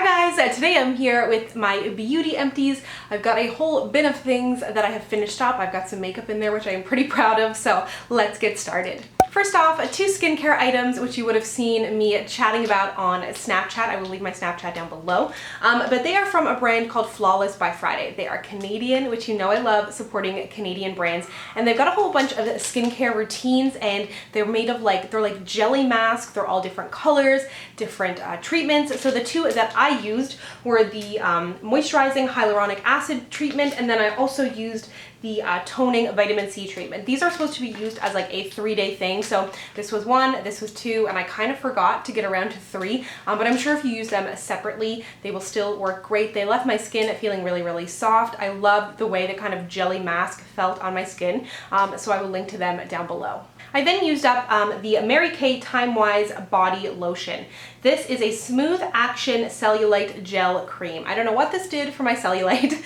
guys, today I'm here with my beauty empties. I've got a whole bin of things that I have finished up. I've got some makeup in there which I am pretty proud of, so let's get started. First off, two skincare items which you would have seen me chatting about on Snapchat. I will leave my Snapchat down below. But they are from a brand called Flawless by Friday. They are Canadian, which you know I love supporting Canadian brands. And they've got a whole bunch of skincare routines, and they're made of they're like jelly masks. They're all different colors, different treatments. So the two that I used were the moisturizing hyaluronic acid treatment, and then I also used the toning vitamin C treatment. These are supposed to be used as like a 3-day thing. So this was 1, this was 2, and I kind of forgot to get around to 3. But I'm sure if you use them separately, they will still work great. They left my skin feeling really, really soft. I loved the way the kind of jelly mask felt on my skin. So I will link to them down below. I then used up the Mary Kay Timewise Body Lotion. This is a smooth action cellulite gel cream. I don't know what this did for my cellulite,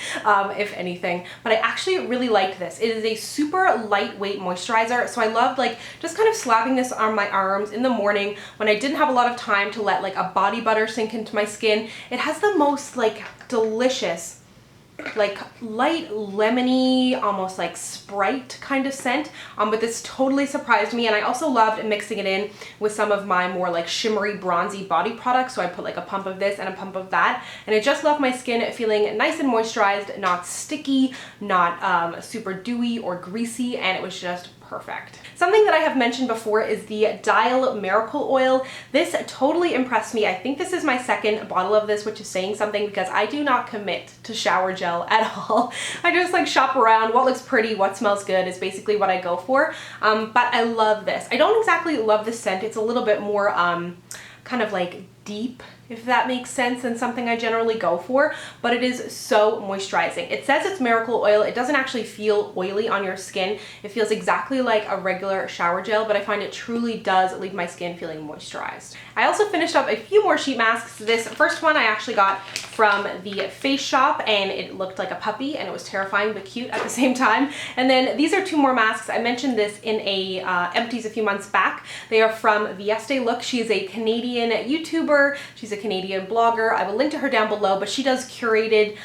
if anything, but I actually really liked this. It is a super lightweight moisturizer, so I loved just kind of slapping this on my arms in the morning when I didn't have a lot of time to let a body butter sink into my skin. It has the most delicious light lemony, almost like Sprite kind of scent, but this totally surprised me. And I also loved mixing it in with some of my more shimmery bronzy body products. So I put a pump of this and a pump of that, and it just left my skin feeling nice and moisturized, not sticky, not super dewy or greasy, and it was just perfect. Something that I have mentioned before is the Dial Miracle Oil. This totally impressed me. I think this is my second bottle of this, which is saying something because I do not commit to shower gel at all. I just shop around. What looks pretty, what smells good is basically what I go for. But I love this. I don't exactly love the scent. It's a little bit more kind of deep, if that makes sense, and something I generally go for, but it is so moisturizing. It says it's miracle oil. It doesn't actually feel oily on your skin. It feels exactly like a regular shower gel, but I find it truly does leave my skin feeling moisturized. I also finished up a few more sheet masks. This first one I actually got from the Face Shop, and it looked like a puppy, and it was terrifying but cute at the same time. And then these are two more masks. I mentioned this in a Empties a few months back. They are from Vieste Look. She is a Canadian YouTuber. She's a Canadian blogger. I will link to her down below, but she does curated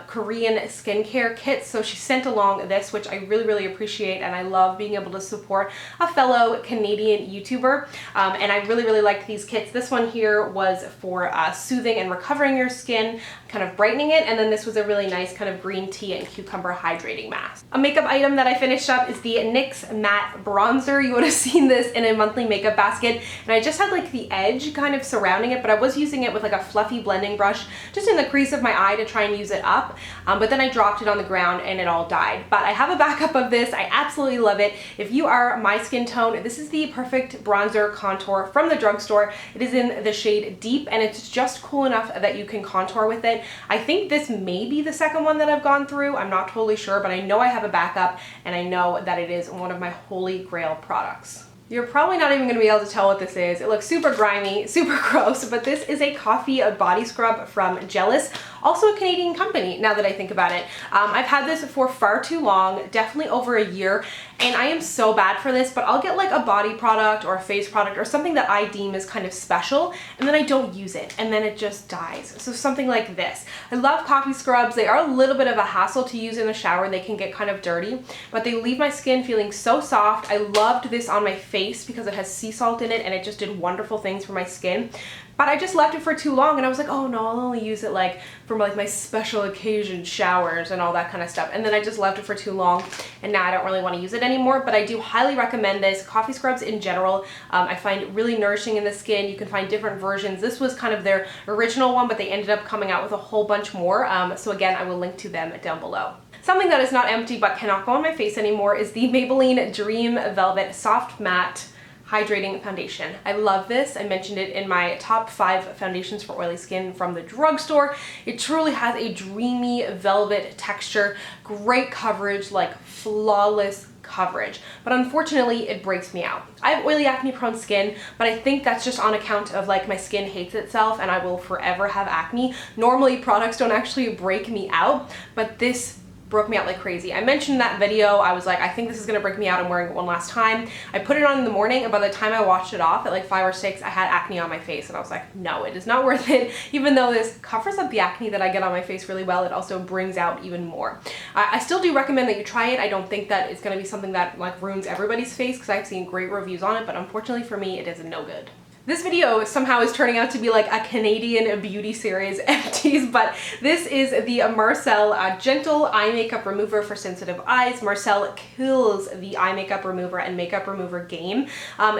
Korean skincare kits. So she sent along this, which I really, really appreciate, and I love being able to support a fellow Canadian YouTuber. And I really, really liked these kits. This one here was for soothing and recovering your skin, kind of brightening it, and then this was a really nice kind of green tea and cucumber hydrating mask. A makeup item that I finished up is the NYX Matte Bronzer. You would have seen this in a monthly makeup basket, and I just had the edge kind of surrounding it, but I was using it with a fluffy blending brush just in the crease of my eye to try and use it up, but then I dropped it on the ground and it all died. But I have a backup of this. I absolutely love it. If you are my skin tone, this is the perfect bronzer contour from the drugstore. It is in the shade Deep, and it's just cool enough that you can contour with it. I think this may be the second one that I've gone through. I'm not totally sure, but I know I have a backup, and I know that it is one of my holy grail products. You're probably not even going to be able to tell what this is. It looks super grimy, super gross, but this is a coffee body scrub from Jealous, also a Canadian company now that I think about it. I've had this for far too long, definitely over a year, and I am so bad for this, but I'll get a body product or a face product or something that I deem is kind of special, and then I don't use it, and then it just dies. So something like this. I love coffee scrubs. They are a little bit of a hassle to use in the shower. They can get kind of dirty, but they leave my skin feeling so soft. I loved this on my face because it has sea salt in it, and it just did wonderful things for my skin. But I just left it for too long, and I was like, oh no, I'll only use it for my special occasion showers and all that kind of stuff. And then I just left it for too long, and now I don't really want to use it anymore. But I do highly recommend this. Coffee scrubs in general, I find really nourishing in the skin. You can find different versions. This was kind of their original one, but they ended up coming out with a whole bunch more. So again, I will link to them down below. Something that is not empty but cannot go on my face anymore is the Maybelline Dream Velvet Soft Matte Hydrating Foundation. I love this. I mentioned it in my top 5 foundations for oily skin from the drugstore. It truly has a dreamy velvet texture, great coverage, flawless coverage, but unfortunately it breaks me out. I have oily, acne prone skin, but I think that's just on account of my skin hates itself, and I will forever have acne. Normally products don't actually break me out, but this broke me out like crazy. I mentioned in that video, I was like, I think this is gonna break me out. I'm wearing it one last time. I put it on in the morning, and by the time I washed it off at like 5 or 6, I had acne on my face, and I was like, no, it is not worth it. Even though this covers up the acne that I get on my face really well, it also brings out even more. I still do recommend that you try it. I don't think that it's gonna be something that like ruins everybody's face, because I've seen great reviews on it, but unfortunately for me, it is no good. This video somehow is turning out to be like a Canadian beauty series, Empties, but this is the Marcel Gentle Eye Makeup Remover for sensitive eyes. Marcel kills the eye makeup remover and makeup remover game.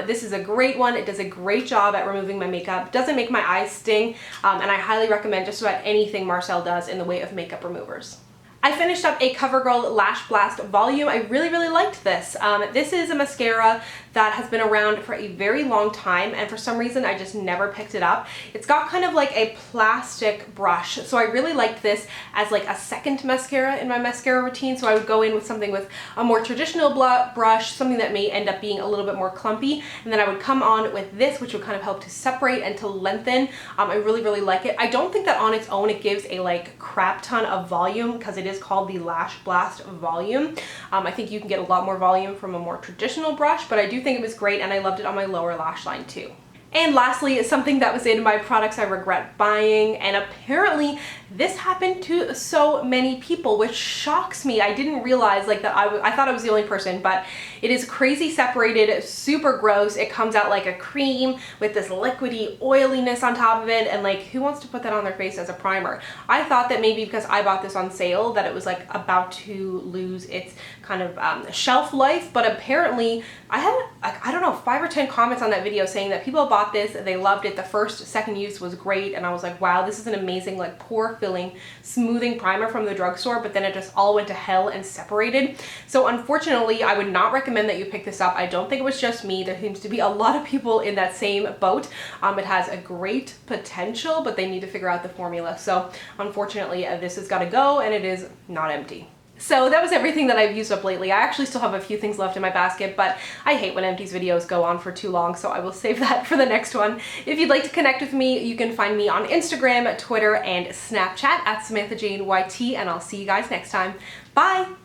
This is a great one. It does a great job at removing my makeup, doesn't make my eyes sting, and I highly recommend just about anything Marcel does in the way of makeup removers. I finished up a Covergirl Lashblast volume. I really liked this. This is a mascara that has been around for a very long time, and for some reason I just never picked it up. It's got kind of like a plastic brush, so I really liked this as like a second mascara in my mascara routine. So I would go in with something with a more traditional brush, something that may end up being a little bit more clumpy, and then I would come on with this, which would kind of help to separate and to lengthen. I really like it. I don't think that on its own it gives a like crap ton of volume, because it is called the Lash Blast volume. I think you can get a lot more volume from a more traditional brush, but I do think it was great, and I loved it on my lower lash line too. And lastly, something that was in my products I regret buying, and apparently this happened to so many people, which shocks me. I didn't realize like that I thought I was the only person, but it is crazy separated, super gross. It comes out like a cream with this liquidy oiliness on top of it, and like who wants to put that on their face as a primer? I thought that maybe because I bought this on sale that it was like about to lose its kind of shelf life, but apparently I had like, I don't know, 5 or 10 comments on that video saying that people bought this, they loved it, the second use was great, and I was like, wow, this is an amazing like pore filling smoothing primer from the drugstore, but then it just all went to hell and separated. So unfortunately, I would not recommend that you pick this up. I don't think it was just me. There seems to be a lot of people in that same boat. It has a great potential, but they need to figure out the formula. So unfortunately, this has got to go, and it is not empty. So that was everything that I've used up lately. I actually still have a few things left in my basket, but I hate when Empties videos go on for too long, so I will save that for the next one. If you'd like to connect with me, you can find me on Instagram, Twitter, and Snapchat at SamanthaJaneYT, and I'll see you guys next time. Bye!